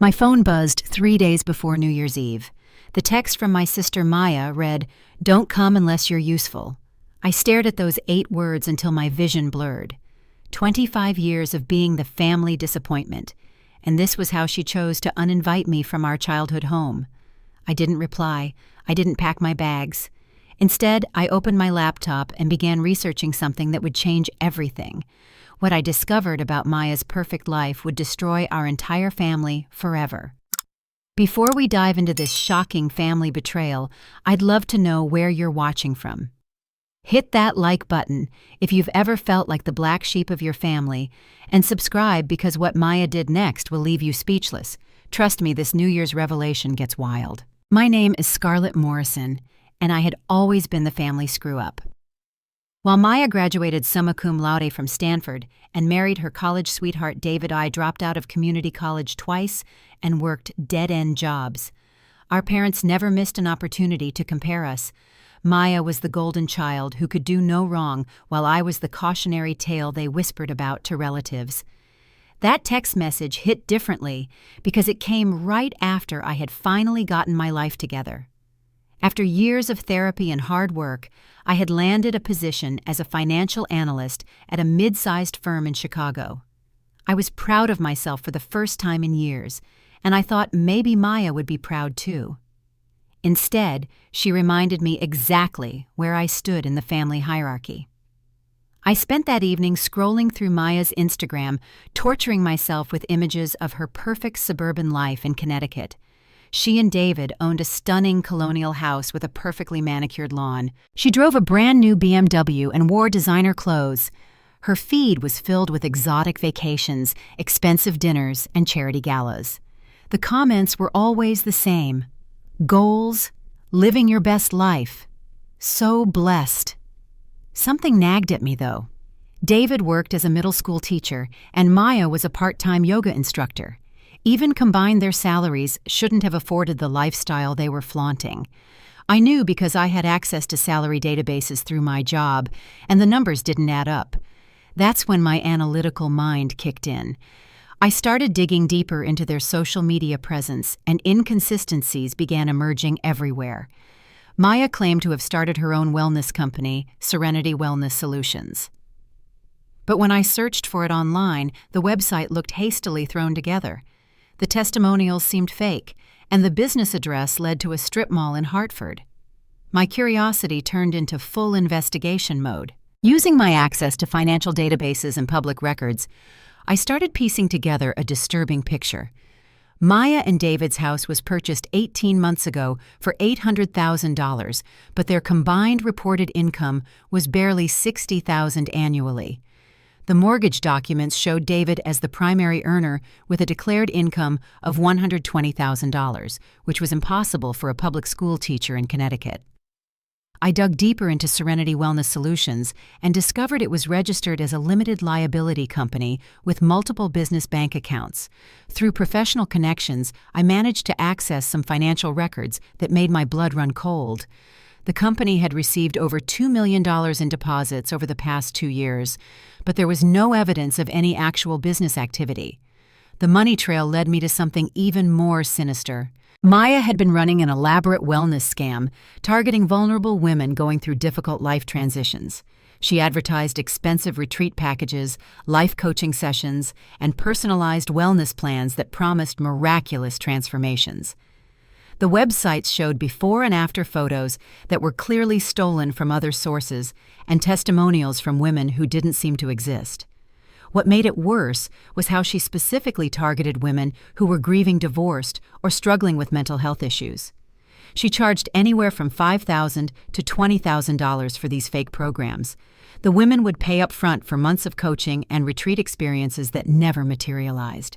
My phone buzzed 3 days before New Year's Eve. The text from my sister Maya read, "Don't come unless you're useful." I stared at those 8 words until my vision blurred. 25 years of being the family disappointment, and this was how she chose to uninvite me from our childhood home. I didn't reply. I didn't pack my bags. Instead, I opened my laptop and began researching something that would change everything. What I discovered about Maya's perfect life would destroy our entire family forever. Before we dive into this shocking family betrayal, I'd love to know where you're watching from. Hit that like button if you've ever felt like the black sheep of your family, and subscribe because what Maya did next will leave you speechless. Trust me, this New Year's revelation gets wild. My name is Scarlett Morrison, and I had always been the family screw-up. While Maya graduated summa cum laude from Stanford and married her college sweetheart David, I dropped out of community college twice and worked dead-end jobs. Our parents never missed an opportunity to compare us. Maya was the golden child who could do no wrong, while I was the cautionary tale they whispered about to relatives. That text message hit differently because it came right after I had finally gotten my life together. After years of therapy and hard work, I had landed a position as a financial analyst at a mid-sized firm in Chicago. I was proud of myself for the first time in years, and I thought maybe Maya would be proud too. Instead, she reminded me exactly where I stood in the family hierarchy. I spent that evening scrolling through Maya's Instagram, torturing myself with images of her perfect suburban life in Connecticut. She and David owned a stunning colonial house with a perfectly manicured lawn. She drove a brand new BMW and wore designer clothes. Her feed was filled with exotic vacations, expensive dinners, and charity galas. The comments were always the same. Goals, living your best life. So blessed. Something nagged at me, though. David worked as a middle school teacher, and Maya was a part-time yoga instructor. Even combined, their salaries shouldn't have afforded the lifestyle they were flaunting. I knew because I had access to salary databases through my job, and the numbers didn't add up. That's when my analytical mind kicked in. I started digging deeper into their social media presence, and inconsistencies began emerging everywhere. Maya claimed to have started her own wellness company, Serenity Wellness Solutions. But when I searched for it online, the website looked hastily thrown together. The testimonials seemed fake, and the business address led to a strip mall in Hartford. My curiosity turned into full investigation mode. Using my access to financial databases and public records, I started piecing together a disturbing picture. Maya and David's house was purchased 18 months ago for $800,000, but their combined reported income was barely $60,000 annually. The mortgage documents showed David as the primary earner with a declared income of $120,000, which was impossible for a public school teacher in Connecticut. I dug deeper into Serenity Wellness Solutions and discovered it was registered as a limited liability company with multiple business bank accounts. Through professional connections, I managed to access some financial records that made my blood run cold. The company had received over $2 million in deposits over the past 2 years, but there was no evidence of any actual business activity. The money trail led me to something even more sinister. Maya had been running an elaborate wellness scam, targeting vulnerable women going through difficult life transitions. She advertised expensive retreat packages, life coaching sessions, and personalized wellness plans that promised miraculous transformations. The websites showed before and after photos that were clearly stolen from other sources and testimonials from women who didn't seem to exist. What made it worse was how she specifically targeted women who were grieving divorced or struggling with mental health issues. She charged anywhere from $5,000 to $20,000 for these fake programs. The women would pay up front for months of coaching and retreat experiences that never materialized.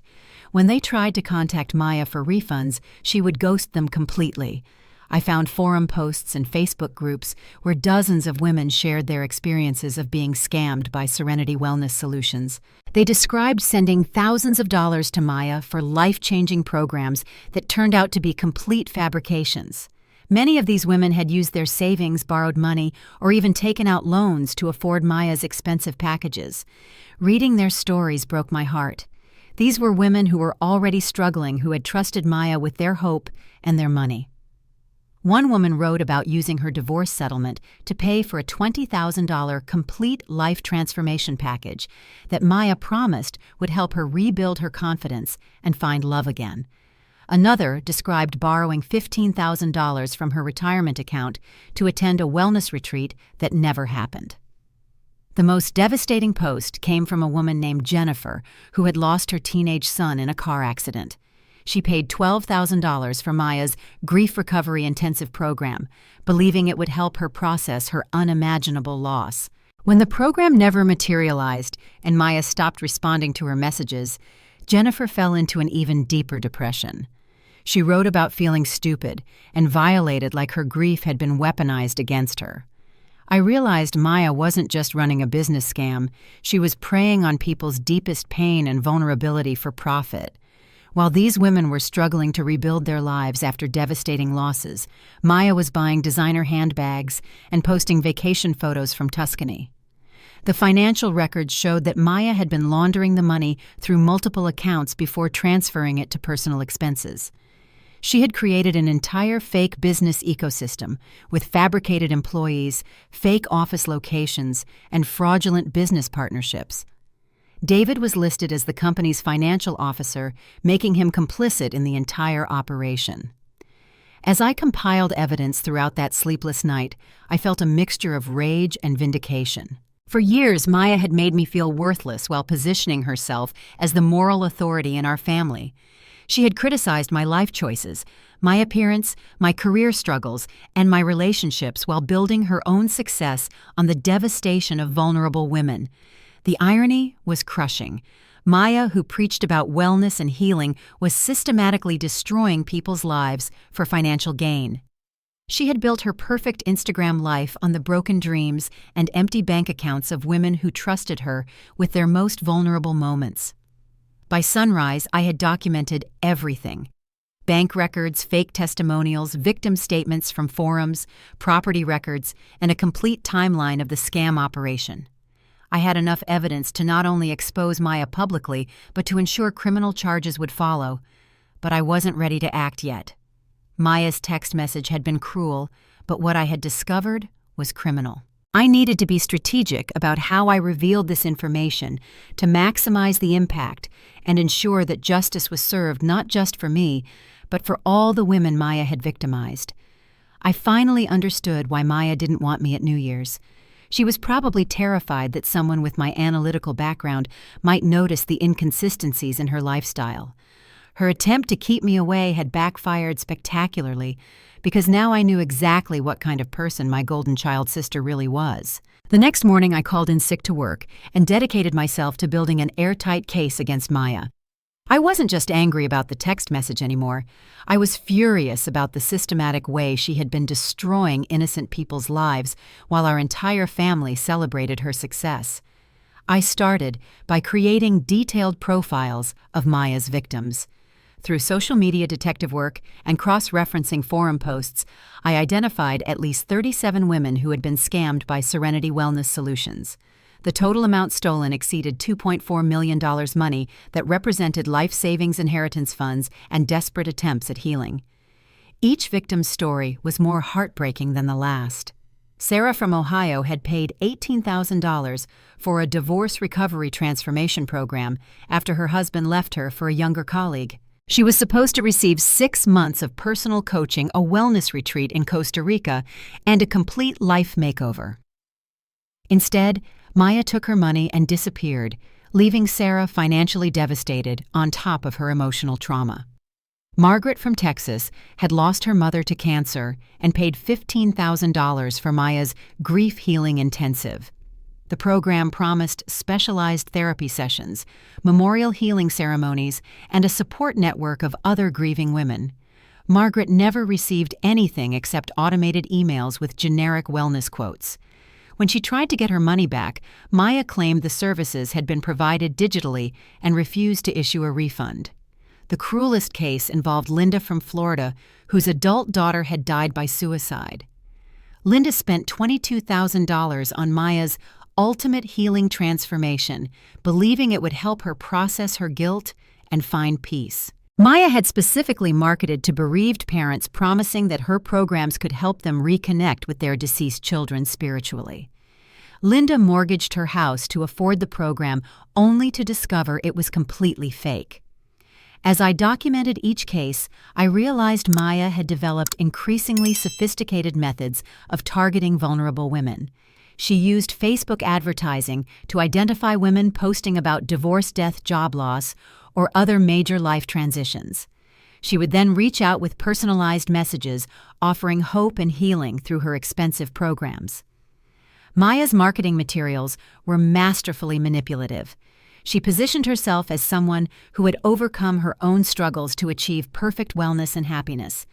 When they tried to contact Maya for refunds, she would ghost them completely. I found forum posts and Facebook groups where dozens of women shared their experiences of being scammed by Serenity Wellness Solutions. They described sending thousands of dollars to Maya for life-changing programs that turned out to be complete fabrications. Many of these women had used their savings, borrowed money, or even taken out loans to afford Maya's expensive packages. Reading their stories broke my heart. These were women who were already struggling, who had trusted Maya with their hope and their money. One woman wrote about using her divorce settlement to pay for a $20,000 complete life transformation package that Maya promised would help her rebuild her confidence and find love again. Another described borrowing $15,000 from her retirement account to attend a wellness retreat that never happened. The most devastating post came from a woman named Jennifer, who had lost her teenage son in a car accident. She paid $12,000 for Maya's grief recovery intensive program, believing it would help her process her unimaginable loss. When the program never materialized and Maya stopped responding to her messages, Jennifer fell into an even deeper depression. She wrote about feeling stupid and violated, like her grief had been weaponized against her. I realized Maya wasn't just running a business scam, she was preying on people's deepest pain and vulnerability for profit. While these women were struggling to rebuild their lives after devastating losses, Maya was buying designer handbags and posting vacation photos from Tuscany. The financial records showed that Maya had been laundering the money through multiple accounts before transferring it to personal expenses. She had created an entire fake business ecosystem with fabricated employees, fake office locations, and fraudulent business partnerships. David was listed as the company's financial officer, making him complicit in the entire operation. As I compiled evidence throughout that sleepless night, I felt a mixture of rage and vindication. For years, Maya had made me feel worthless while positioning herself as the moral authority in our family. She had criticized my life choices, my appearance, my career struggles, and my relationships while building her own success on the devastation of vulnerable women. The irony was crushing. Maya, who preached about wellness and healing, was systematically destroying people's lives for financial gain. She had built her perfect Instagram life on the broken dreams and empty bank accounts of women who trusted her with their most vulnerable moments. By sunrise, I had documented everything. Bank records, fake testimonials, victim statements from forums, property records, and a complete timeline of the scam operation. I had enough evidence to not only expose Maya publicly, but to ensure criminal charges would follow. But I wasn't ready to act yet. Maya's text message had been cruel, but what I had discovered was criminal. I needed to be strategic about how I revealed this information to maximize the impact and ensure that justice was served not just for me, but for all the women Maya had victimized. I finally understood why Maya didn't want me at New Year's. She was probably terrified that someone with my analytical background might notice the inconsistencies in her lifestyle. Her attempt to keep me away had backfired spectacularly, because now I knew exactly what kind of person my golden child sister really was. The next morning I called in sick to work and dedicated myself to building an airtight case against Maya. I wasn't just angry about the text message anymore. I was furious about the systematic way she had been destroying innocent people's lives while our entire family celebrated her success. I started by creating detailed profiles of Maya's victims. Through social media detective work and cross-referencing forum posts, I identified at least 37 women who had been scammed by Serenity Wellness Solutions. The total amount stolen exceeded $2.4 million money that represented life savings inheritance funds and desperate attempts at healing. Each victim's story was more heartbreaking than the last. Sarah from Ohio had paid $18,000 for a divorce recovery transformation program after her husband left her for a younger colleague. She was supposed to receive 6 months of personal coaching, a wellness retreat in Costa Rica, and a complete life makeover. Instead, Maya took her money and disappeared, leaving Sarah financially devastated on top of her emotional trauma. Margaret from Texas had lost her mother to cancer and paid $15,000 for Maya's grief healing intensive. The program promised specialized therapy sessions, memorial healing ceremonies, and a support network of other grieving women. Margaret never received anything except automated emails with generic wellness quotes. When she tried to get her money back, Maya claimed the services had been provided digitally and refused to issue a refund. The cruelest case involved Linda from Florida, whose adult daughter had died by suicide. Linda spent $22,000 on Maya's ultimate healing transformation, believing it would help her process her guilt and find peace. Maya had specifically marketed to bereaved parents, promising that her programs could help them reconnect with their deceased children spiritually. Linda mortgaged her house to afford the program, only to discover it was completely fake. As I documented each case, I realized Maya had developed increasingly sophisticated methods of targeting vulnerable women. She used Facebook advertising to identify women posting about divorce, death, job loss, or other major life transitions. She would then reach out with personalized messages, offering hope and healing through her expensive programs. Maya's marketing materials were masterfully manipulative. She positioned herself as someone who had overcome her own struggles to achieve perfect wellness and happiness.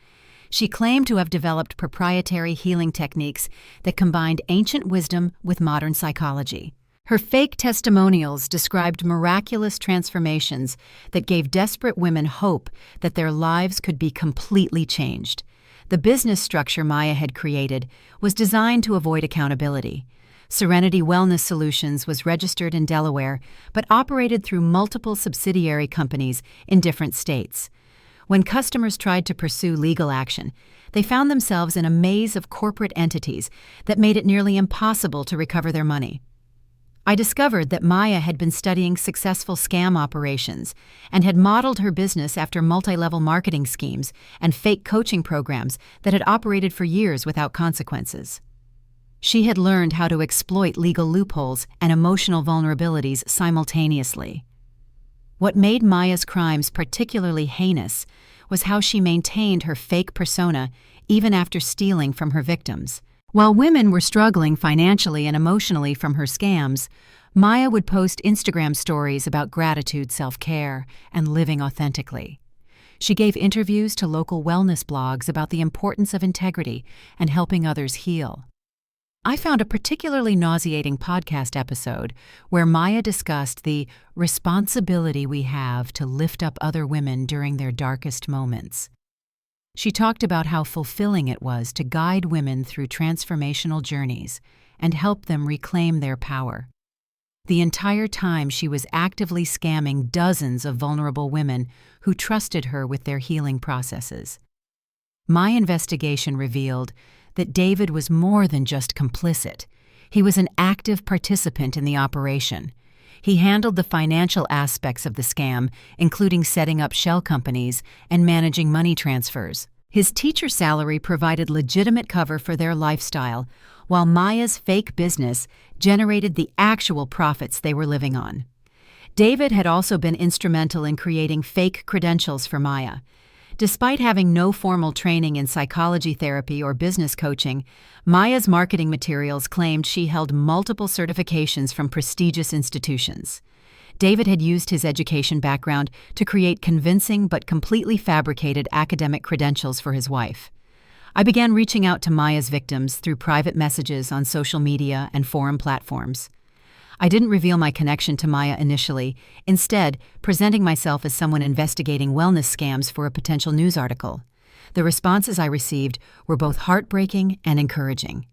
She claimed to have developed proprietary healing techniques that combined ancient wisdom with modern psychology. Her fake testimonials described miraculous transformations that gave desperate women hope that their lives could be completely changed. The business structure Maya had created was designed to avoid accountability. Serenity Wellness Solutions was registered in Delaware, but operated through multiple subsidiary companies in different states. When customers tried to pursue legal action, they found themselves in a maze of corporate entities that made it nearly impossible to recover their money. I discovered that Maya had been studying successful scam operations and had modeled her business after multi-level marketing schemes and fake coaching programs that had operated for years without consequences. She had learned how to exploit legal loopholes and emotional vulnerabilities simultaneously. What made Maya's crimes particularly heinous was how she maintained her fake persona even after stealing from her victims. While women were struggling financially and emotionally from her scams, Maya would post Instagram stories about gratitude, self-care, and living authentically. She gave interviews to local wellness blogs about the importance of integrity and helping others heal. I found a particularly nauseating podcast episode where Maya discussed the responsibility we have to lift up other women during their darkest moments. She talked about how fulfilling it was to guide women through transformational journeys and help them reclaim their power. The entire time she was actively scamming dozens of vulnerable women who trusted her with their healing processes. My investigation revealed that David was more than just complicit. He was an active participant in the operation. He handled the financial aspects of the scam, including setting up shell companies and managing money transfers. His teacher salary provided legitimate cover for their lifestyle, while Maya's fake business generated the actual profits they were living on. David had also been instrumental in creating fake credentials for Maya. Despite having no formal training in psychology therapy or business coaching, Maya's marketing materials claimed she held multiple certifications from prestigious institutions. David had used his education background to create convincing but completely fabricated academic credentials for his wife. I began reaching out to Maya's victims through private messages on social media and forum platforms. I didn't reveal my connection to Maya initially, instead presenting myself as someone investigating wellness scams for a potential news article. The responses I received were both heartbreaking and encouraging.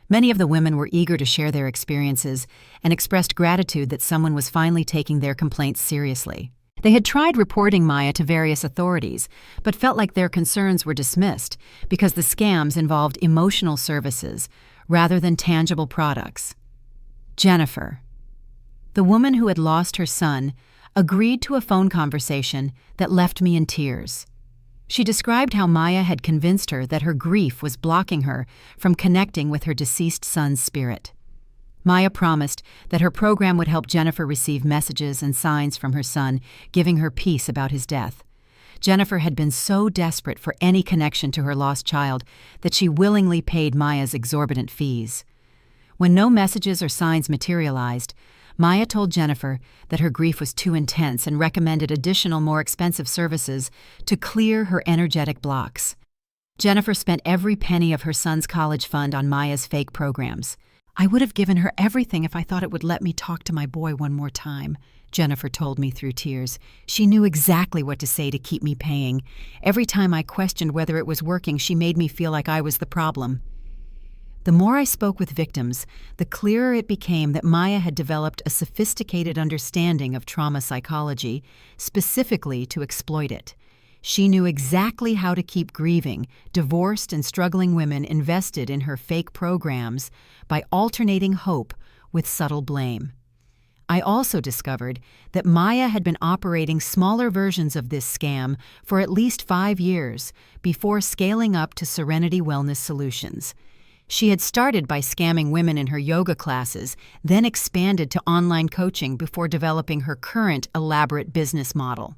Many of the women were eager to share their experiences and expressed gratitude that someone was finally taking their complaints seriously. They had tried reporting Maya to various authorities, but felt like their concerns were dismissed because the scams involved emotional services rather than tangible products. Jennifer, the woman who had lost her son, agreed to a phone conversation that left me in tears. She described how Maya had convinced her that her grief was blocking her from connecting with her deceased son's spirit. Maya promised that her program would help Jennifer receive messages and signs from her son, giving her peace about his death. Jennifer had been so desperate for any connection to her lost child that she willingly paid Maya's exorbitant fees. When no messages or signs materialized, Maya told Jennifer that her grief was too intense and recommended additional, more expensive services to clear her energetic blocks. Jennifer spent every penny of her son's college fund on Maya's fake programs. "I would have given her everything if I thought it would let me talk to my boy one more time," Jennifer told me through tears. "She knew exactly what to say to keep me paying. Every time I questioned whether it was working, she made me feel like I was the problem." The more I spoke with victims, the clearer it became that Maya had developed a sophisticated understanding of trauma psychology, specifically to exploit it. She knew exactly how to keep grieving, divorced and struggling women invested in her fake programs by alternating hope with subtle blame. I also discovered that Maya had been operating smaller versions of this scam for at least 5 years before scaling up to Serenity Wellness Solutions. She had started by scamming women in her yoga classes, then expanded to online coaching before developing her current elaborate business model.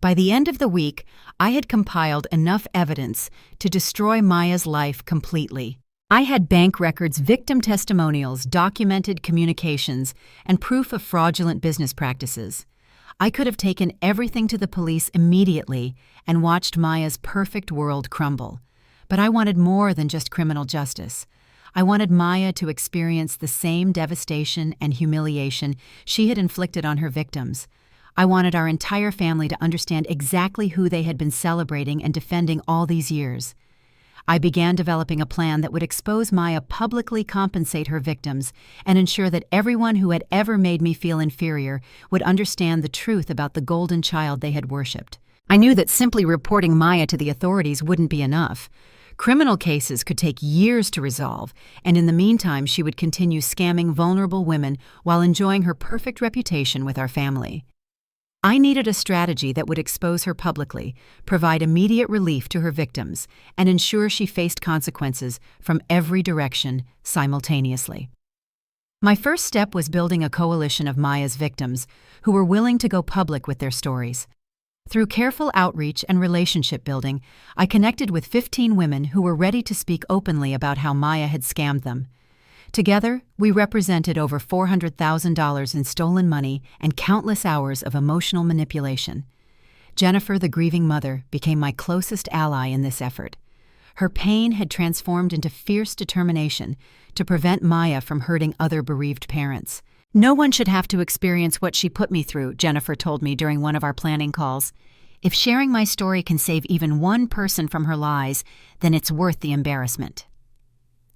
By the end of the week, I had compiled enough evidence to destroy Maya's life completely. I had bank records, victim testimonials, documented communications, and proof of fraudulent business practices. I could have taken everything to the police immediately and watched Maya's perfect world crumble. But I wanted more than just criminal justice. I wanted Maya to experience the same devastation and humiliation she had inflicted on her victims. I wanted our entire family to understand exactly who they had been celebrating and defending all these years. I began developing a plan that would expose Maya, publicly compensate her victims, and ensure that everyone who had ever made me feel inferior would understand the truth about the golden child they had worshipped. I knew that simply reporting Maya to the authorities wouldn't be enough. Criminal cases could take years to resolve, and in the meantime she would continue scamming vulnerable women while enjoying her perfect reputation with our family. I needed a strategy that would expose her publicly, provide immediate relief to her victims, and ensure she faced consequences from every direction simultaneously. My first step was building a coalition of Maya's victims who were willing to go public with their stories. Through careful outreach and relationship building, I connected with 15 women who were ready to speak openly about how Maya had scammed them. Together, we represented over $400,000 in stolen money and countless hours of emotional manipulation. Jennifer, the grieving mother, became my closest ally in this effort. Her pain had transformed into fierce determination to prevent Maya from hurting other bereaved parents. "No one should have to experience what she put me through," Jennifer told me during one of our planning calls. "If sharing my story can save even one person from her lies, then it's worth the embarrassment."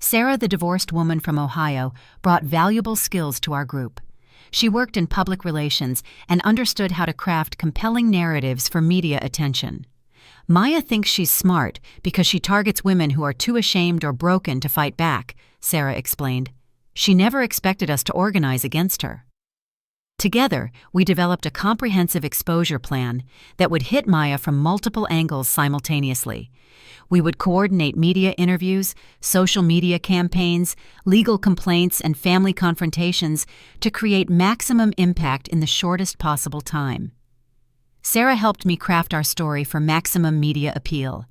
Sarah, the divorced woman from Ohio, brought valuable skills to our group. She worked in public relations and understood how to craft compelling narratives for media attention. "Maya thinks she's smart because she targets women who are too ashamed or broken to fight back," Sarah explained. "She never expected us to organize against her." Together, we developed a comprehensive exposure plan that would hit Maya from multiple angles simultaneously. We would coordinate media interviews, social media campaigns, legal complaints, and family confrontations to create maximum impact in the shortest possible time. Sarah helped me craft our story for maximum media appeal.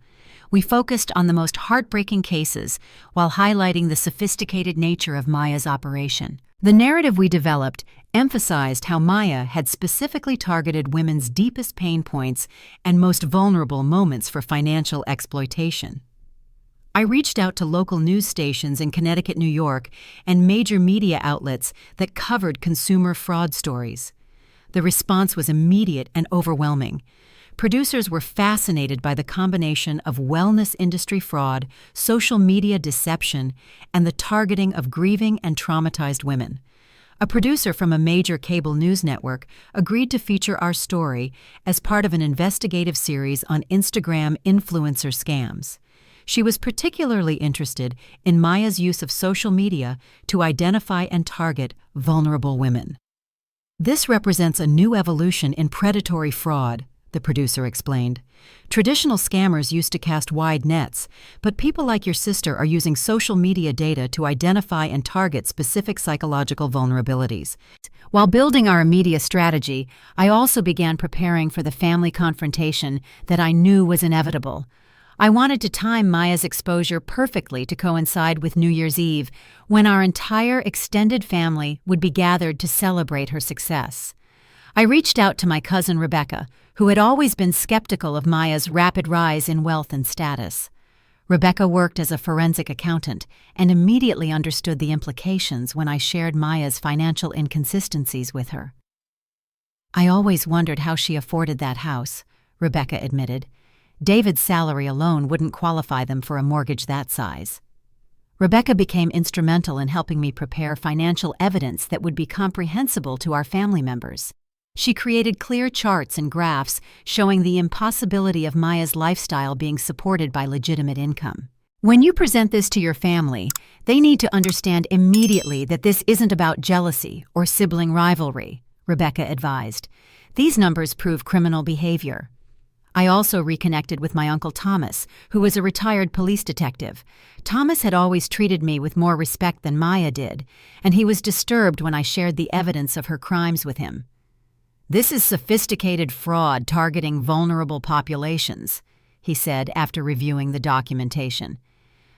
We focused on the most heartbreaking cases while highlighting the sophisticated nature of Maya's operation. The narrative we developed emphasized how Maya had specifically targeted women's deepest pain points and most vulnerable moments for financial exploitation. I reached out to local news stations in Connecticut, New York, and major media outlets that covered consumer fraud stories. The response was immediate and overwhelming. Producers were fascinated by the combination of wellness industry fraud, social media deception, and the targeting of grieving and traumatized women. A producer from a major cable news network agreed to feature our story as part of an investigative series on Instagram influencer scams. She was particularly interested in Maya's use of social media to identify and target vulnerable women. "This represents a new evolution in predatory fraud," the producer explained. "Traditional scammers used to cast wide nets, but people like your sister are using social media data to identify and target specific psychological vulnerabilities." While building our media strategy, I also began preparing for the family confrontation that I knew was inevitable. I wanted to time Maya's exposure perfectly to coincide with New Year's Eve, when our entire extended family would be gathered to celebrate her success. I reached out to my cousin Rebecca, who had always been skeptical of Maya's rapid rise in wealth and status. Rebecca worked as a forensic accountant and immediately understood the implications when I shared Maya's financial inconsistencies with her. "I always wondered how she afforded that house," Rebecca admitted. "David's salary alone wouldn't qualify them for a mortgage that size." Rebecca became instrumental in helping me prepare financial evidence that would be comprehensible to our family members. She created clear charts and graphs showing the impossibility of Maya's lifestyle being supported by legitimate income. When you present this to your family, they need to understand immediately that this isn't about jealousy or sibling rivalry, Rebecca advised. These numbers prove criminal behavior. I also reconnected with my Uncle Thomas, who was a retired police detective. Thomas had always treated me with more respect than Maya did, and he was disturbed when I shared the evidence of her crimes with him. "This is sophisticated fraud targeting vulnerable populations," he said after reviewing the documentation.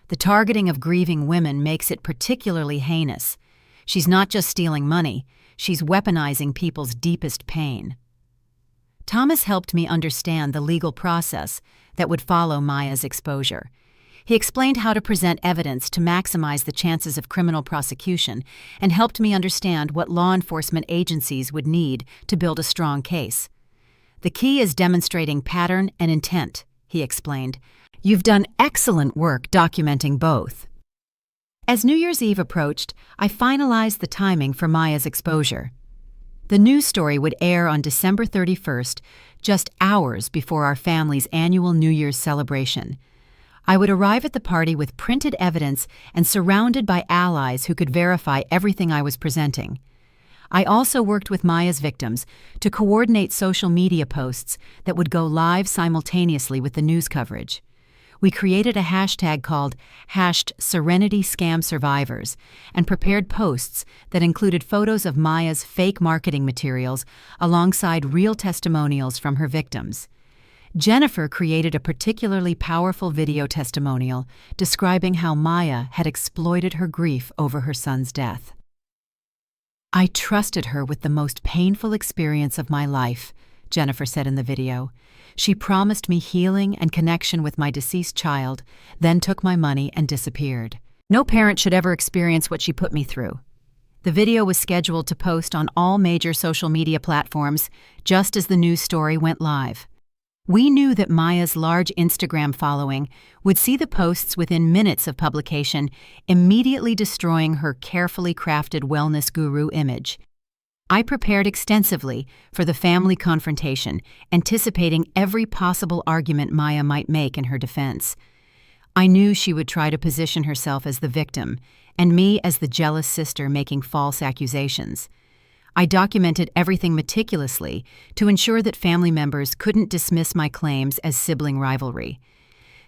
"The targeting of grieving women makes it particularly heinous. She's not just stealing money, she's weaponizing people's deepest pain." Thomas helped me understand the legal process that would follow Maya's exposure. He explained how to present evidence to maximize the chances of criminal prosecution and helped me understand what law enforcement agencies would need to build a strong case. "The key is demonstrating pattern and intent," he explained. "You've done excellent work documenting both." As New Year's Eve approached, I finalized the timing for Maya's exposure. The news story would air on December 31st, just hours before our family's annual New Year's celebration. I would arrive at the party with printed evidence and surrounded by allies who could verify everything I was presenting. I also worked with Maya's victims to coordinate social media posts that would go live simultaneously with the news coverage. We created a hashtag called #SerenityScamSurvivors and prepared posts that included photos of Maya's fake marketing materials alongside real testimonials from her victims. Jennifer created a particularly powerful video testimonial describing how Maya had exploited her grief over her son's death. "I trusted her with the most painful experience of my life," Jennifer said in the video. "She promised me healing and connection with my deceased child, then took my money and disappeared. No parent should ever experience what she put me through." The video was scheduled to post on all major social media platforms just as the news story went live. We knew that Maya's large Instagram following would see the posts within minutes of publication, immediately destroying her carefully crafted wellness guru image. I prepared extensively for the family confrontation, anticipating every possible argument Maya might make in her defense. I knew she would try to position herself as the victim, and me as the jealous sister making false accusations. I documented everything meticulously to ensure that family members couldn't dismiss my claims as sibling rivalry.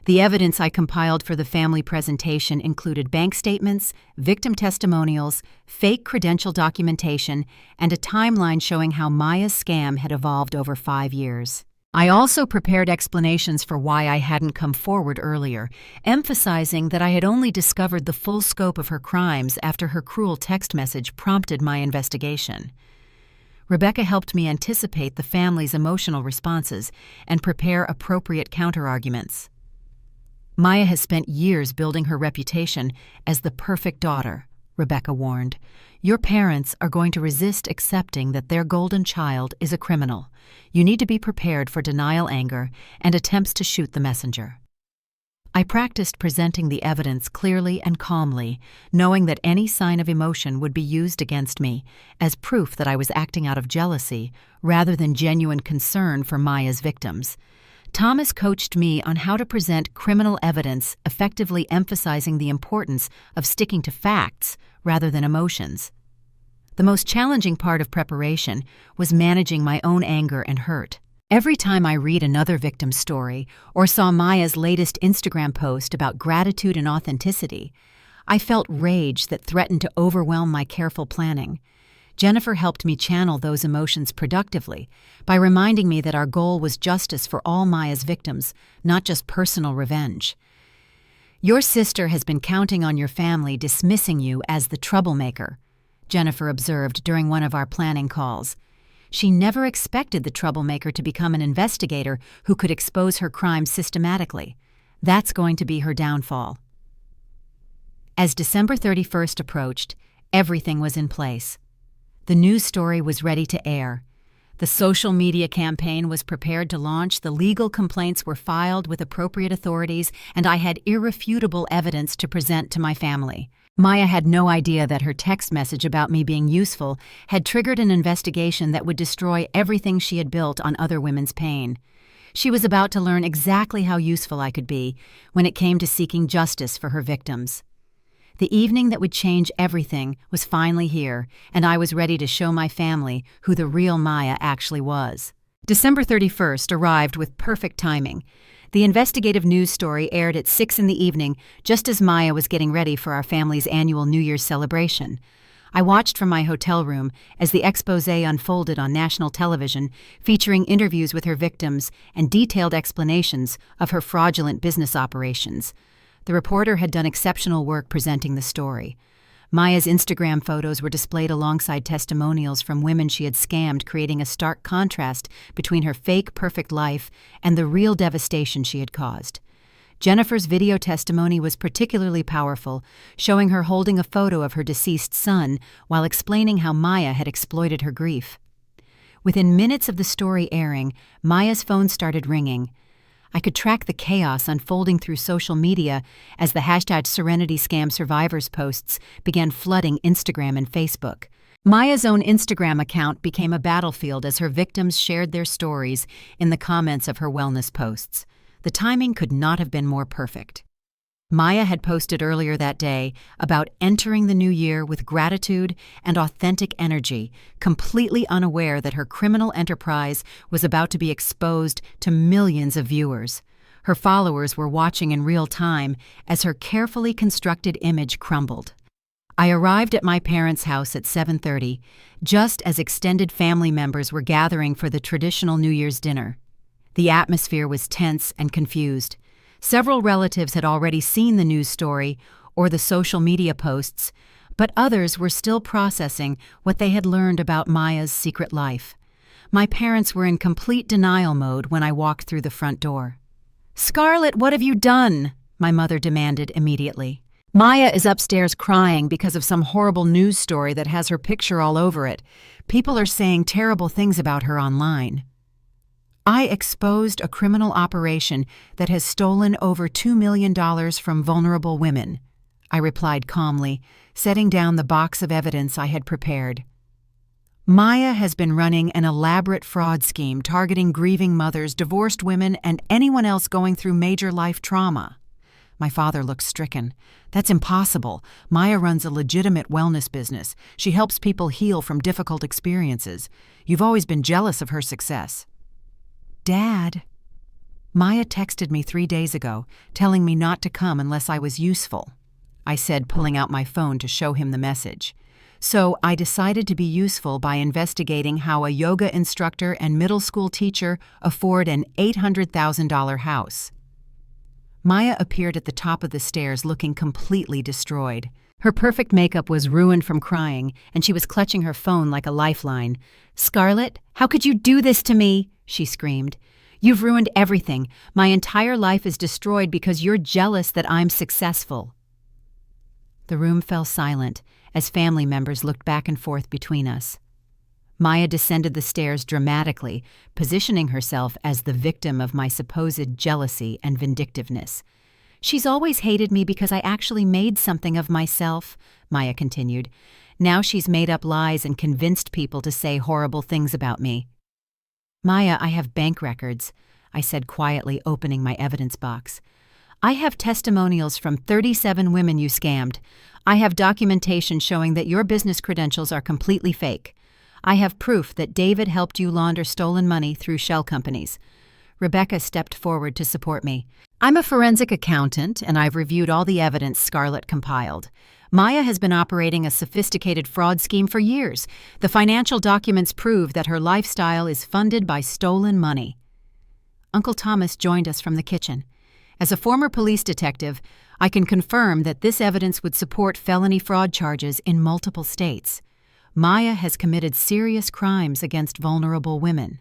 The evidence I compiled for the family presentation included bank statements, victim testimonials, fake credential documentation, and a timeline showing how Maya's scam had evolved over 5 years. I also prepared explanations for why I hadn't come forward earlier, emphasizing that I had only discovered the full scope of her crimes after her cruel text message prompted my investigation. Rebecca helped me anticipate the family's emotional responses and prepare appropriate counterarguments. "Maya has spent years building her reputation as the perfect daughter," Rebecca warned. "Your parents are going to resist accepting that their golden child is a criminal. You need to be prepared for denial anger and attempts to shoot the messenger." I practiced presenting the evidence clearly and calmly, knowing that any sign of emotion would be used against me as proof that I was acting out of jealousy rather than genuine concern for Maya's victims. Thomas coached me on how to present criminal evidence, effectively emphasizing the importance of sticking to facts rather than emotions. The most challenging part of preparation was managing my own anger and hurt. Every time I read another victim's story or saw Maya's latest Instagram post about gratitude and authenticity, I felt rage that threatened to overwhelm my careful planning. Jennifer helped me channel those emotions productively by reminding me that our goal was justice for all Maya's victims, not just personal revenge. "Your sister has been counting on your family dismissing you as the troublemaker," Jennifer observed during one of our planning calls. She never expected the troublemaker to become an investigator who could expose her crimes systematically. That's going to be her downfall. As December 31st approached, everything was in place. The news story was ready to air. The social media campaign was prepared to launch, the legal complaints were filed with appropriate authorities, and I had irrefutable evidence to present to my family. Maya had no idea that her text message about me being useful had triggered an investigation that would destroy everything she had built on other women's pain. She was about to learn exactly how useful I could be when it came to seeking justice for her victims. The evening that would change everything was finally here, and I was ready to show my family who the real Maya actually was. December 31st arrived with perfect timing. The investigative news story aired at 6 in the evening, just as Maya was getting ready for our family's annual New Year's celebration. I watched from my hotel room as the exposé unfolded on national television, featuring interviews with her victims and detailed explanations of her fraudulent business operations. The reporter had done exceptional work presenting the story. Maya's Instagram photos were displayed alongside testimonials from women she had scammed, creating a stark contrast between her fake, perfect life and the real devastation she had caused. Jennifer's video testimony was particularly powerful, showing her holding a photo of her deceased son while explaining how Maya had exploited her grief. Within minutes of the story airing, Maya's phone started ringing. I could track the chaos unfolding through social media as the #SerenityScamSurvivors posts began flooding Instagram and Facebook. Maya's own Instagram account became a battlefield as her victims shared their stories in the comments of her wellness posts. The timing could not have been more perfect. Maya had posted earlier that day about entering the new year with gratitude and authentic energy, completely unaware that her criminal enterprise was about to be exposed to millions of viewers. Her followers were watching in real time as her carefully constructed image crumbled. I arrived at my parents' house at 7:30, just as extended family members were gathering for the traditional New Year's dinner. The atmosphere was tense and confused. Several relatives had already seen the news story or the social media posts, but others were still processing what they had learned about Maya's secret life. My parents were in complete denial mode when I walked through the front door. "Scarlett, what have you done?" my mother demanded immediately. "Maya is upstairs crying because of some horrible news story that has her picture all over it. People are saying terrible things about her online." I exposed a criminal operation that has stolen over $2 million from vulnerable women, I replied calmly, setting down the box of evidence I had prepared. Maya has been running an elaborate fraud scheme targeting grieving mothers, divorced women, and anyone else going through major life trauma. My father looked stricken. "That's impossible. Maya runs a legitimate wellness business. She helps people heal from difficult experiences. You've always been jealous of her success." "Dad, Maya texted me 3 days ago, telling me not to come unless I was useful," I said, pulling out my phone to show him the message. "So I decided to be useful by investigating how a yoga instructor and middle school teacher afford an $800,000 house." Maya appeared at the top of the stairs looking completely destroyed. Her perfect makeup was ruined from crying, and she was clutching her phone like a lifeline. "Scarlett, how could you do this to me?" she screamed. "You've ruined everything. My entire life is destroyed because you're jealous that I'm successful." The room fell silent as family members looked back and forth between us. Maya descended the stairs dramatically, positioning herself as the victim of my supposed jealousy and vindictiveness. "She's always hated me because I actually made something of myself," Maya continued. "Now she's made up lies and convinced people to say horrible things about me." "Maya, I have bank records," I said quietly, opening my evidence box. "I have testimonials from 37 women you scammed. I have documentation showing that your business credentials are completely fake. I have proof that David helped you launder stolen money through shell companies." Rebecca stepped forward to support me. "I'm a forensic accountant, and I've reviewed all the evidence Scarlett compiled. Maya has been operating a sophisticated fraud scheme for years. The financial documents prove that her lifestyle is funded by stolen money." Uncle Thomas joined us from the kitchen. "As a former police detective, I can confirm that this evidence would support felony fraud charges in multiple states. Maya has committed serious crimes against vulnerable women."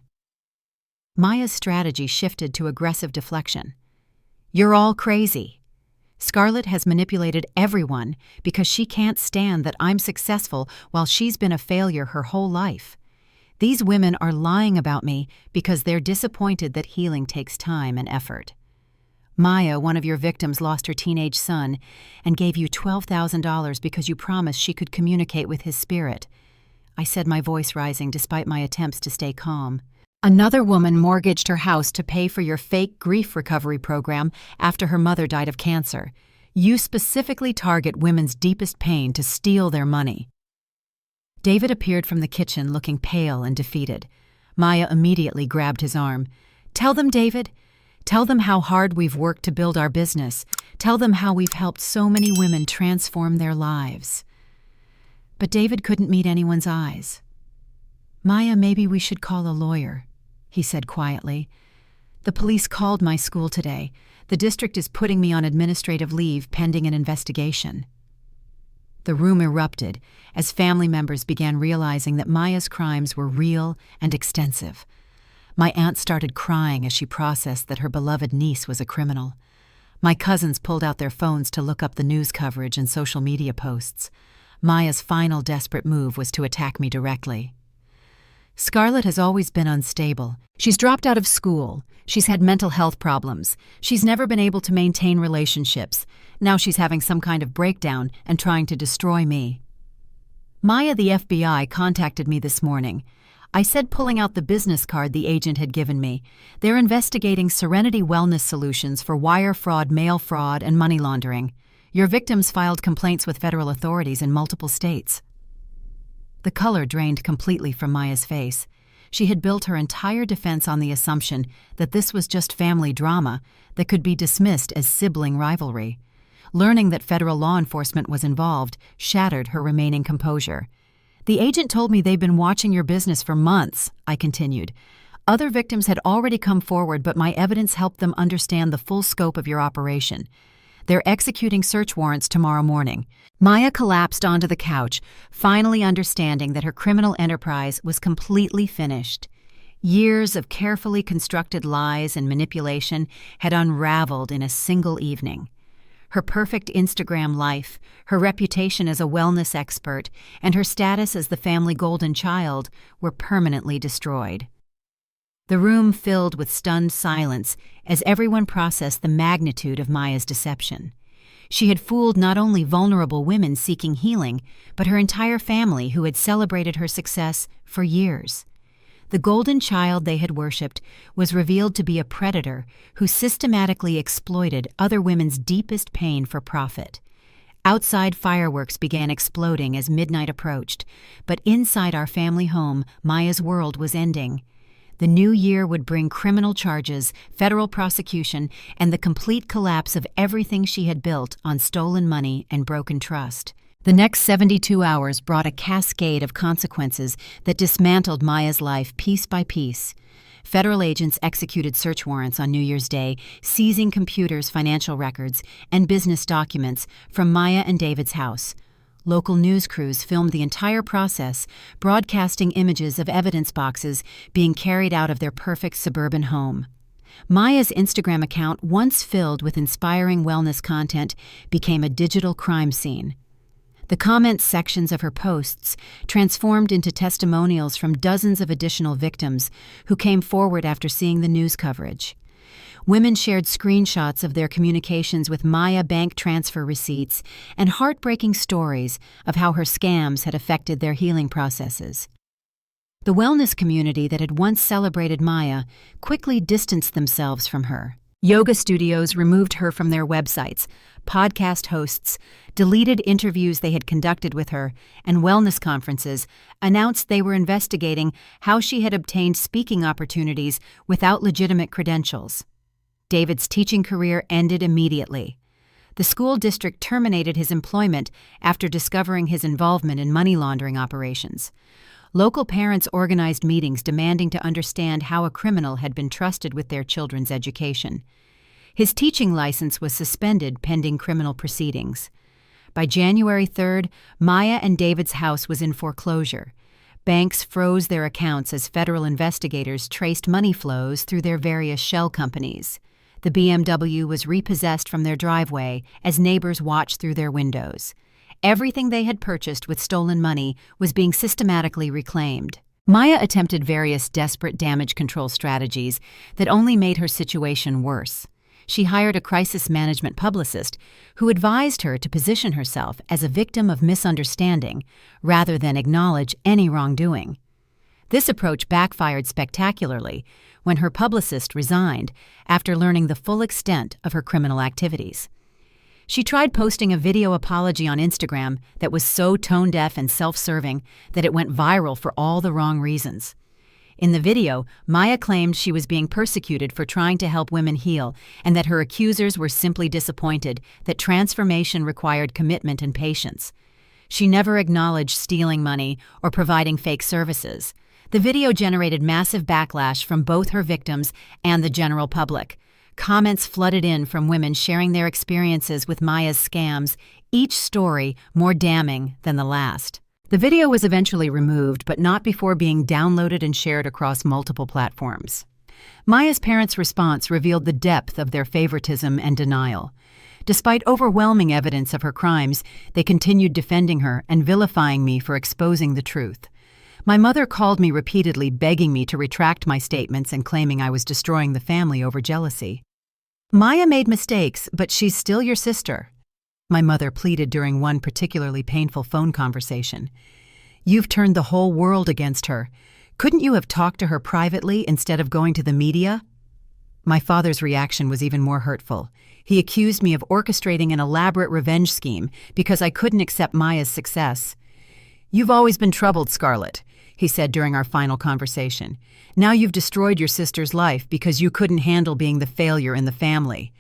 Maya's strategy shifted to aggressive deflection. "You're all crazy. Scarlett has manipulated everyone because she can't stand that I'm successful while she's been a failure her whole life. These women are lying about me because they're disappointed that healing takes time and effort. Maya, one of your victims, lost her teenage son and gave you $12,000 because you promised she could communicate with his spirit. I said, my voice rising despite my attempts to stay calm. Another woman mortgaged her house to pay for your fake grief recovery program after her mother died of cancer. You specifically target women's deepest pain to steal their money. David appeared from the kitchen looking pale and defeated. Maya immediately grabbed his arm. Tell them, David. Tell them how hard we've worked to build our business. Tell them how we've helped so many women transform their lives. But David couldn't meet anyone's eyes. Maya, maybe we should call a lawyer, he said quietly. The police called my school today. The district is putting me on administrative leave pending an investigation. The room erupted as family members began realizing that Maya's crimes were real and extensive. My aunt started crying as she processed that her beloved niece was a criminal. My cousins pulled out their phones to look up the news coverage and social media posts. Maya's final desperate move was to attack me directly. Scarlett has always been unstable. She's dropped out of school. She's had mental health problems. She's never been able to maintain relationships. Now she's having some kind of breakdown and trying to destroy me. Maya, the FBI, contacted me this morning. I said pulling out the business card the agent had given me. They're investigating Serenity Wellness Solutions for wire fraud, mail fraud, and money laundering. Your victims filed complaints with federal authorities in multiple states. The color drained completely from Maya's face. She had built her entire defense on the assumption that this was just family drama that could be dismissed as sibling rivalry. Learning that federal law enforcement was involved shattered her remaining composure. The agent told me they've been watching your business for months, I continued. Other victims had already come forward, but my evidence helped them understand the full scope of your operation. They're executing search warrants tomorrow morning. Maya collapsed onto the couch, finally understanding that her criminal enterprise was completely finished. Years of carefully constructed lies and manipulation had unraveled in a single evening. Her perfect Instagram life, her reputation as a wellness expert, and her status as the family golden child were permanently destroyed. The room filled with stunned silence as everyone processed the magnitude of Maya's deception. She had fooled not only vulnerable women seeking healing, but her entire family who had celebrated her success for years. The golden child they had worshipped was revealed to be a predator who systematically exploited other women's deepest pain for profit. Outside fireworks began exploding as midnight approached, but inside our family home, Maya's world was ending. The new year would bring criminal charges, federal prosecution, and the complete collapse of everything she had built on stolen money and broken trust. The next 72 hours brought a cascade of consequences that dismantled Maya's life piece by piece. Federal agents executed search warrants on New Year's Day, seizing computers, financial records, and business documents from Maya and David's house. Local news crews filmed the entire process, broadcasting images of evidence boxes being carried out of their perfect suburban home. Maya's Instagram account, once filled with inspiring wellness content, became a digital crime scene. The comments sections of her posts transformed into testimonials from dozens of additional victims who came forward after seeing the news coverage. Women shared screenshots of their communications with Maya bank transfer receipts and heartbreaking stories of how her scams had affected their healing processes. The wellness community that had once celebrated Maya quickly distanced themselves from her. Yoga studios removed her from their websites, podcast hosts deleted interviews they had conducted with her, and wellness conferences announced they were investigating how she had obtained speaking opportunities without legitimate credentials. David's teaching career ended immediately. The school district terminated his employment after discovering his involvement in money laundering operations. Local parents organized meetings demanding to understand how a criminal had been trusted with their children's education. His teaching license was suspended pending criminal proceedings. By January 3rd, Maya and David's house was in foreclosure. Banks froze their accounts as federal investigators traced money flows through their various shell companies. The BMW was repossessed from their driveway as neighbors watched through their windows. Everything they had purchased with stolen money was being systematically reclaimed. Maya attempted various desperate damage control strategies that only made her situation worse. She hired a crisis management publicist who advised her to position herself as a victim of misunderstanding rather than acknowledge any wrongdoing. This approach backfired spectacularly when her publicist resigned after learning the full extent of her criminal activities. She tried posting a video apology on Instagram that was so tone-deaf and self-serving that it went viral for all the wrong reasons. In the video, Maya claimed she was being persecuted for trying to help women heal and that her accusers were simply disappointed that transformation required commitment and patience. She never acknowledged stealing money or providing fake services. The video generated massive backlash from both her victims and the general public. Comments flooded in from women sharing their experiences with Maya's scams, each story more damning than the last. The video was eventually removed, but not before being downloaded and shared across multiple platforms. Maya's parents' response revealed the depth of their favoritism and denial. Despite overwhelming evidence of her crimes, they continued defending her and vilifying me for exposing the truth. My mother called me repeatedly, begging me to retract my statements and claiming I was destroying the family over jealousy. "Maya made mistakes, but she's still your sister," my mother pleaded during one particularly painful phone conversation. "You've turned the whole world against her. Couldn't you have talked to her privately instead of going to the media?" My father's reaction was even more hurtful. He accused me of orchestrating an elaborate revenge scheme because I couldn't accept Maya's success. "You've always been troubled, Scarlett," he said during our final conversation. "Now you've destroyed your sister's life because you couldn't handle being the failure in the family."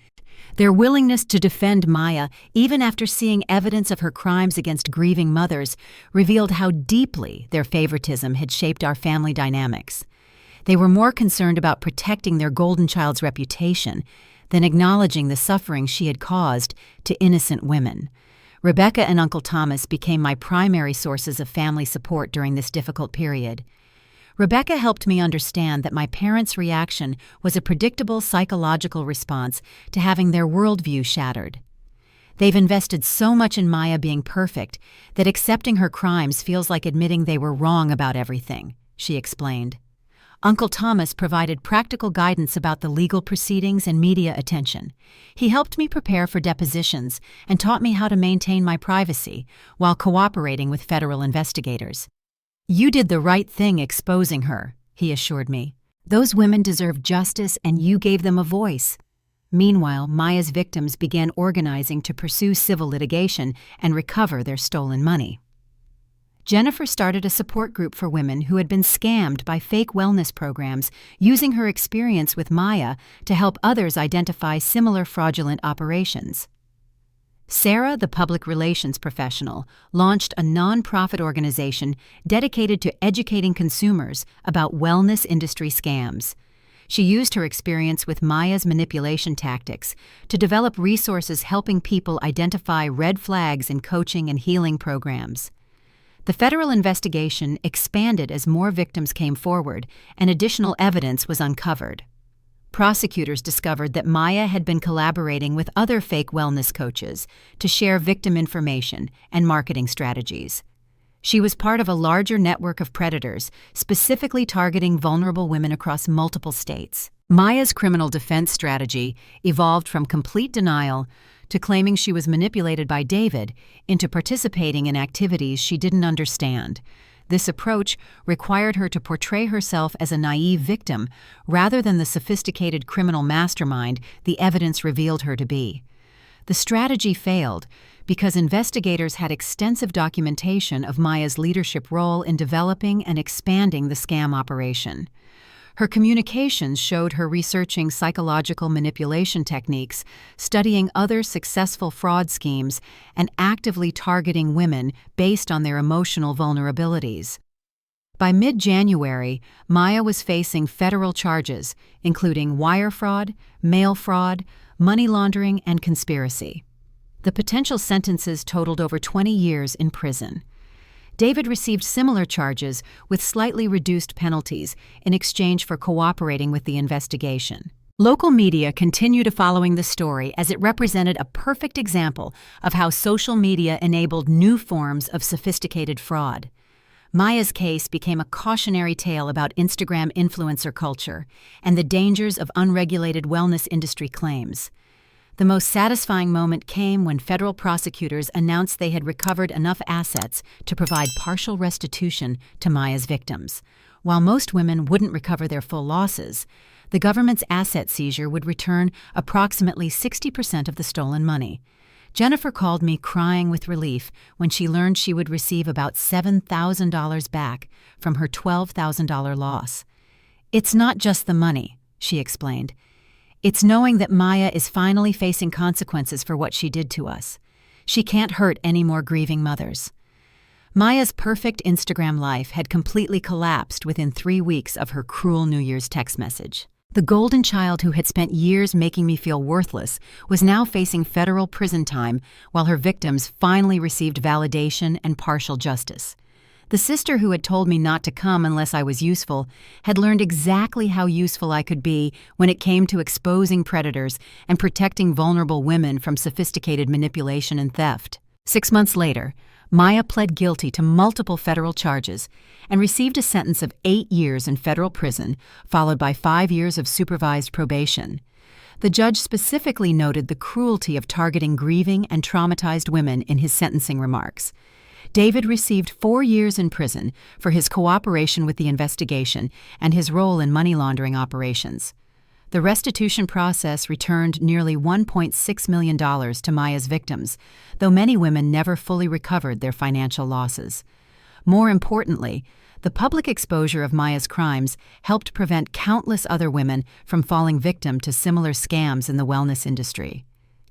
Their willingness to defend Maya, even after seeing evidence of her crimes against grieving mothers, revealed how deeply their favoritism had shaped our family dynamics. They were more concerned about protecting their golden child's reputation than acknowledging the suffering she had caused to innocent women. Rebecca and Uncle Thomas became my primary sources of family support during this difficult period. Rebecca helped me understand that my parents' reaction was a predictable psychological response to having their worldview shattered. "They've invested so much in Maya being perfect that accepting her crimes feels like admitting they were wrong about everything," she explained. Uncle Thomas provided practical guidance about the legal proceedings and media attention. He helped me prepare for depositions and taught me how to maintain my privacy while cooperating with federal investigators. "You did the right thing exposing her," he assured me. "Those women deserve justice and you gave them a voice." Meanwhile, Maya's victims began organizing to pursue civil litigation and recover their stolen money. Jennifer started a support group for women who had been scammed by fake wellness programs, using her experience with Maya to help others identify similar fraudulent operations. Sarah, the public relations professional, launched a nonprofit organization dedicated to educating consumers about wellness industry scams. She used her experience with Maya's manipulation tactics to develop resources helping people identify red flags in coaching and healing programs. The federal investigation expanded as more victims came forward and additional evidence was uncovered. Prosecutors discovered that Maya had been collaborating with other fake wellness coaches to share victim information and marketing strategies. She was part of a larger network of predators, specifically targeting vulnerable women across multiple states. Maya's criminal defense strategy evolved from complete denial to claiming she was manipulated by David into participating in activities she didn't understand. This approach required her to portray herself as a naive victim rather than the sophisticated criminal mastermind the evidence revealed her to be. The strategy failed because investigators had extensive documentation of Maya's leadership role in developing and expanding the scam operation. Her communications showed her researching psychological manipulation techniques, studying other successful fraud schemes, and actively targeting women based on their emotional vulnerabilities. By mid-January, Maya was facing federal charges, including wire fraud, mail fraud, money laundering, and conspiracy. The potential sentences totaled over 20 years in prison. David received similar charges with slightly reduced penalties in exchange for cooperating with the investigation. Local media continued following the story as it represented a perfect example of how social media enabled new forms of sophisticated fraud. Maya's case became a cautionary tale about Instagram influencer culture and the dangers of unregulated wellness industry claims. The most satisfying moment came when federal prosecutors announced they had recovered enough assets to provide partial restitution to Maya's victims. While most women wouldn't recover their full losses, the government's asset seizure would return approximately 60% of the stolen money. Jennifer called me crying with relief when she learned she would receive about $7,000 back from her $12,000 loss. "It's not just the money," she explained. "It's knowing that Maya is finally facing consequences for what she did to us. She can't hurt any more grieving mothers." Maya's perfect Instagram life had completely collapsed within 3 weeks of her cruel New Year's text message. The golden child who had spent years making me feel worthless was now facing federal prison time while her victims finally received validation and partial justice. The sister who had told me not to come unless I was useful had learned exactly how useful I could be when it came to exposing predators and protecting vulnerable women from sophisticated manipulation and theft. 6 months later, Maya pled guilty to multiple federal charges and received a sentence of 8 years in federal prison, followed by 5 years of supervised probation. The judge specifically noted the cruelty of targeting grieving and traumatized women in his sentencing remarks. David received 4 years in prison for his cooperation with the investigation and his role in money laundering operations. The restitution process returned nearly $1.6 million to Maya's victims, though many women never fully recovered their financial losses. More importantly, the public exposure of Maya's crimes helped prevent countless other women from falling victim to similar scams in the wellness industry.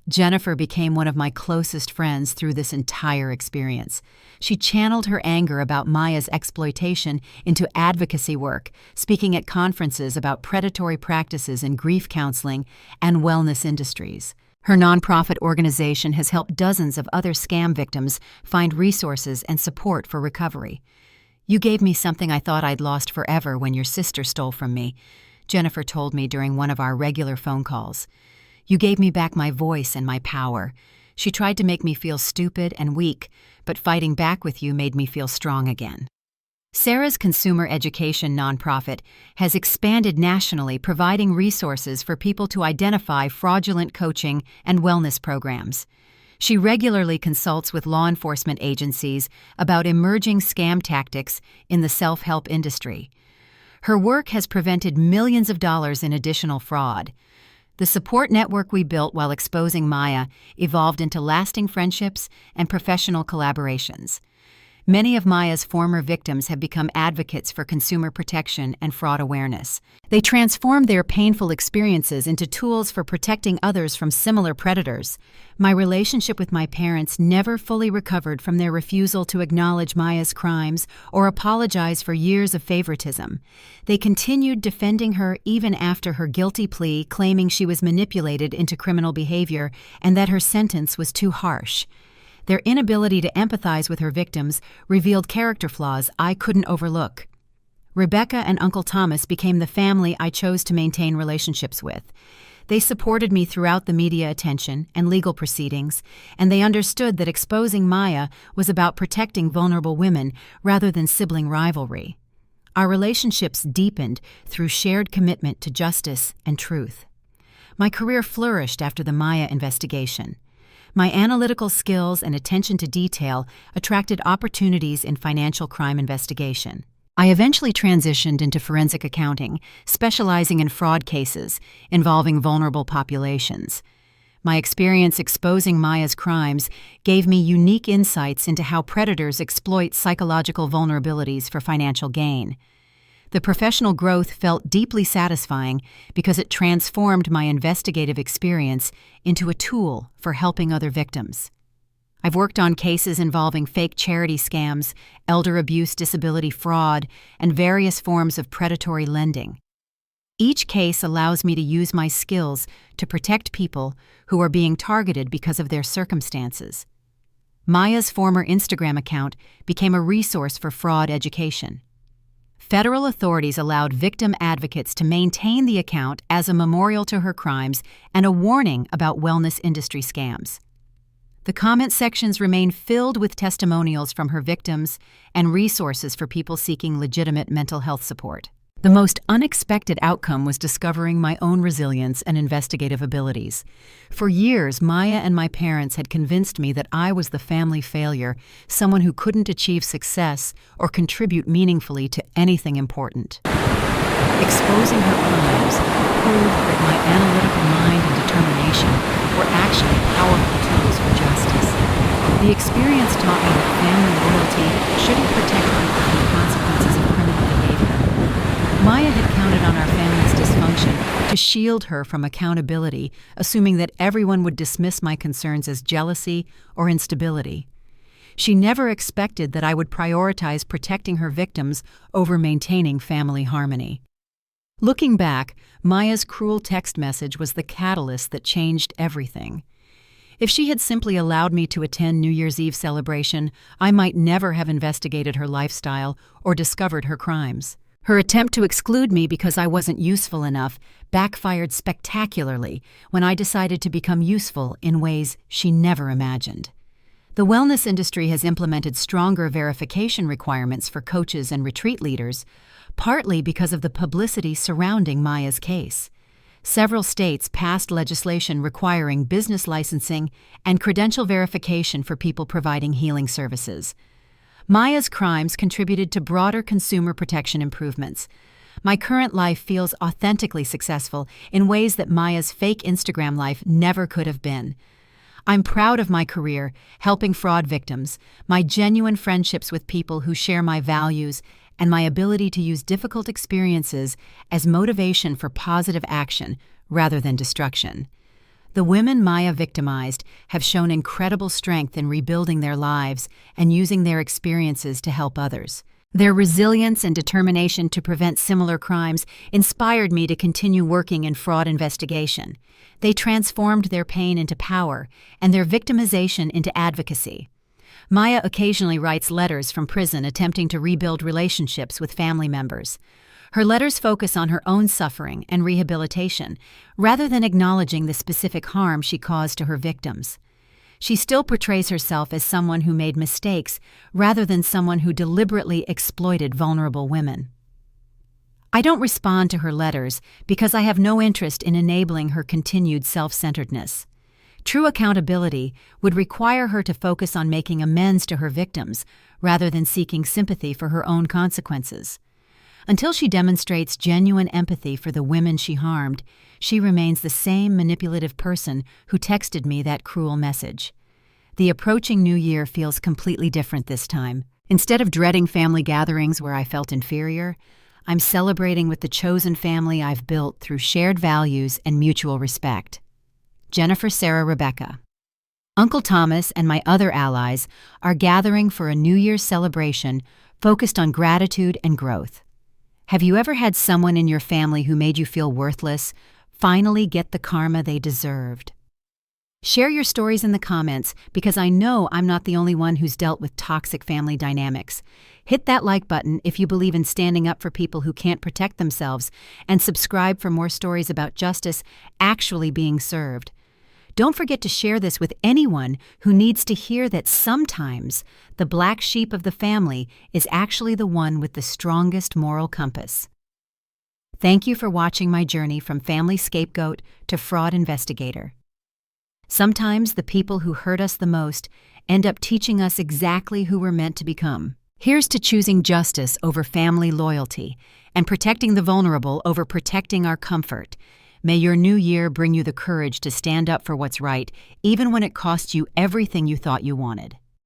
Jennifer became one of my closest friends through this entire experience. She channeled her anger about Maya's exploitation into advocacy work, speaking at conferences about predatory practices in grief counseling and wellness industries. Her nonprofit organization has helped dozens of other scam victims find resources and support for recovery. "You gave me something I thought I'd lost forever when your sister stole from me," Jennifer told me during one of our regular phone calls. "You gave me back my voice and my power. She tried to make me feel stupid and weak, but fighting back with you made me feel strong again." Sarah's consumer education nonprofit has expanded nationally, providing resources for people to identify fraudulent coaching and wellness programs. She regularly consults with law enforcement agencies about emerging scam tactics in the self-help industry. Her work has prevented millions of dollars in additional fraud. The support network we built while exposing Maya evolved into lasting friendships and professional collaborations. Many of Maya's former victims have become advocates for consumer protection and fraud awareness. They transformed their painful experiences into tools for protecting others from similar predators. My relationship with my parents never fully recovered from their refusal to acknowledge Maya's crimes or apologize for years of favoritism. They continued defending her even after her guilty plea, claiming she was manipulated into criminal behavior and that her sentence was too harsh. Their inability to empathize with her victims revealed character flaws I couldn't overlook. Rebecca and Uncle Thomas became the family I chose to maintain relationships with. They supported me throughout the media attention and legal proceedings, and they understood that exposing Maya was about protecting vulnerable women rather than sibling rivalry. Our relationships deepened through shared commitment to justice and truth. My career flourished after the Maya investigation. My analytical skills and attention to detail attracted opportunities in financial crime investigation. I eventually transitioned into forensic accounting, specializing in fraud cases involving vulnerable populations. My experience exposing Maya's crimes gave me unique insights into how predators exploit psychological vulnerabilities for financial gain. The professional growth felt deeply satisfying because it transformed my investigative experience into a tool for helping other victims. I've worked on cases involving fake charity scams, elder abuse, disability fraud, and various forms of predatory lending. Each case allows me to use my skills to protect people who are being targeted because of their circumstances. Maya's former Instagram account became a resource for fraud education. Federal authorities allowed victim advocates to maintain the account as a memorial to her crimes and a warning about wellness industry scams. The comment sections remain filled with testimonials from her victims and resources for people seeking legitimate mental health support. The most unexpected outcome was discovering my own resilience and investigative abilities. For years, Maya and my parents had convinced me that I was the family failure, someone who couldn't achieve success or contribute meaningfully to anything important. Exposing her crimes proved that my analytical mind and determination were actually powerful tools for justice. The experience taught me that family loyalty shouldn't protect people from the consequences of criminal behavior. Maya had counted on our family's dysfunction to shield her from accountability, assuming that everyone would dismiss my concerns as jealousy or instability. She never expected that I would prioritize protecting her victims over maintaining family harmony. Looking back, Maya's cruel text message was the catalyst that changed everything. If she had simply allowed me to attend New Year's Eve celebration, I might never have investigated her lifestyle or discovered her crimes. Her attempt to exclude me because I wasn't useful enough backfired spectacularly when I decided to become useful in ways she never imagined. The wellness industry has implemented stronger verification requirements for coaches and retreat leaders, partly because of the publicity surrounding Maya's case. Several states passed legislation requiring business licensing and credential verification for people providing healing services. Maya's crimes contributed to broader consumer protection improvements. My current life feels authentically successful in ways that Maya's fake Instagram life never could have been. I'm proud of my career, helping fraud victims, my genuine friendships with people who share my values, and my ability to use difficult experiences as motivation for positive action rather than destruction. The women Maya victimized have shown incredible strength in rebuilding their lives and using their experiences to help others. Their resilience and determination to prevent similar crimes inspired me to continue working in fraud investigation. They transformed their pain into power and their victimization into advocacy. Maya occasionally writes letters from prison attempting to rebuild relationships with family members. Her letters focus on her own suffering and rehabilitation, rather than acknowledging the specific harm she caused to her victims. She still portrays herself as someone who made mistakes, rather than someone who deliberately exploited vulnerable women. I don't respond to her letters because I have no interest in enabling her continued self-centeredness. True accountability would require her to focus on making amends to her victims, rather than seeking sympathy for her own consequences. Until she demonstrates genuine empathy for the women she harmed, she remains the same manipulative person who texted me that cruel message. The approaching new year feels completely different this time. Instead of dreading family gatherings where I felt inferior, I'm celebrating with the chosen family I've built through shared values and mutual respect. Jennifer Sarah Rebecca. Uncle Thomas and my other allies are gathering for a New Year's celebration focused on gratitude and growth. Have you ever had someone in your family who made you feel worthless finally get the karma they deserved? Share your stories in the comments because I know I'm not the only one who's dealt with toxic family dynamics. Hit that like button if you believe in standing up for people who can't protect themselves, and subscribe for more stories about justice actually being served. Don't forget to share this with anyone who needs to hear that sometimes the black sheep of the family is actually the one with the strongest moral compass. Thank you for watching my journey from family scapegoat to fraud investigator. Sometimes the people who hurt us the most end up teaching us exactly who we're meant to become. Here's to choosing justice over family loyalty and protecting the vulnerable over protecting our comfort. May your new year bring you the courage to stand up for what's right, even when it costs you everything you thought you wanted.